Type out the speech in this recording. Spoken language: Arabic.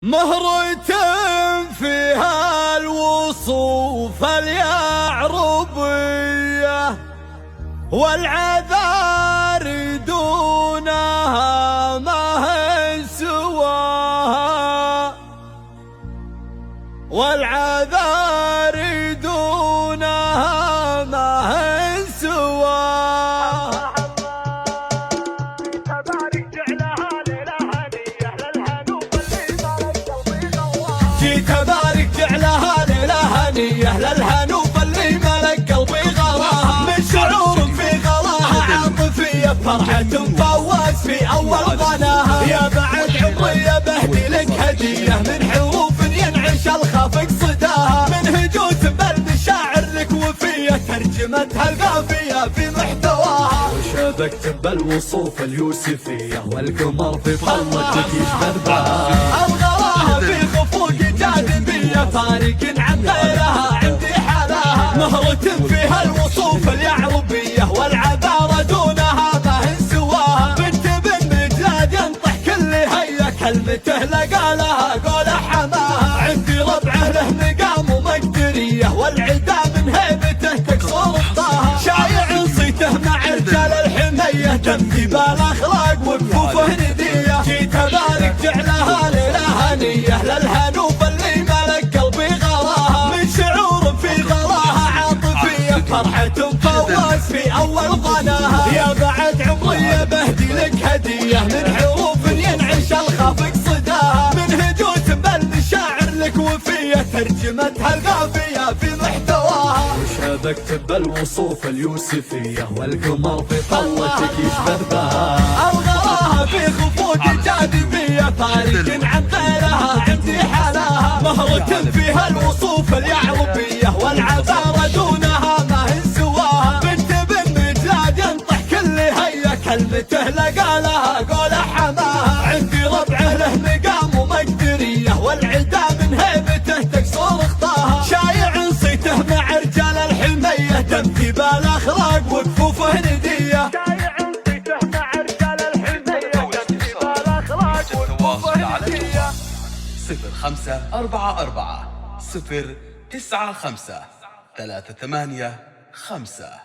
مهرة فيها الوصوف اليعربية والعذار دونها ما هي سواها، والعذار دونها ما هي سواها. جيت أبارك جعلها ليلة هنية للهنوف اللي ملك قلبي غراها، من شعور في غلاها عاطفية بفرحة مفوز في أول ظناها. يا بعد عمري بهدي لك هدية من حروف ينعش الخافق صداها، من هجوس برد شاعر لك وفية ترجمتها القافية في محتواها. وشبكت بالوصوف اليوسفية والقمر في ظلتك يشبه بها، الغراها في خفوق جاذبية فارق عن غيرها عندي حلاها. مهرة فيها الوصوف اليعربية والعذارى دونها ما هي سواها، بنت بن مجلاد ينطح كل هيا كلمته لقى لها قول حماها. عندي ربعه له مقام ومقدرية والعدا من هيبته تكسر خطاها، شايع صيته مع رجال الحمية تمثي بالاخلاق وكفوفه ندية. جيت ابارك جعلها ليلة هنية للهنوف اللي ملك قلبي غراها، من شعور في غلاها عاطفية بفرحة مفوز في اول ظناها. يا بعد عمري بهدي لك هدية من حروف ينعش الخافق صداها، من هجوس بل شاعر لك وفية ترجمتها القافية في محتواها. وشبكت بالوصوف اليوسفية والقمر في طلتك يشبه بها، الغراها في خفوق جاذبية فارق عن غيرها عندي حلاها. مهرة فيها الوصوف اليعربية والعذارى دونها ما هي سواها، بنت بن مجلاد ينطح كل هيا كلمته لقى لها قول حماها. عندي ربعه له مقام ومقدرية والعدا من هيبته تكسر خطاها، شايع صيته مع رجال الحمية تمثي بالاخلاق وكفوفه ندية. شايع صيته مع رجال الحمية تمثي بالاخلاق وكفوفه ندية. 0544 095 385.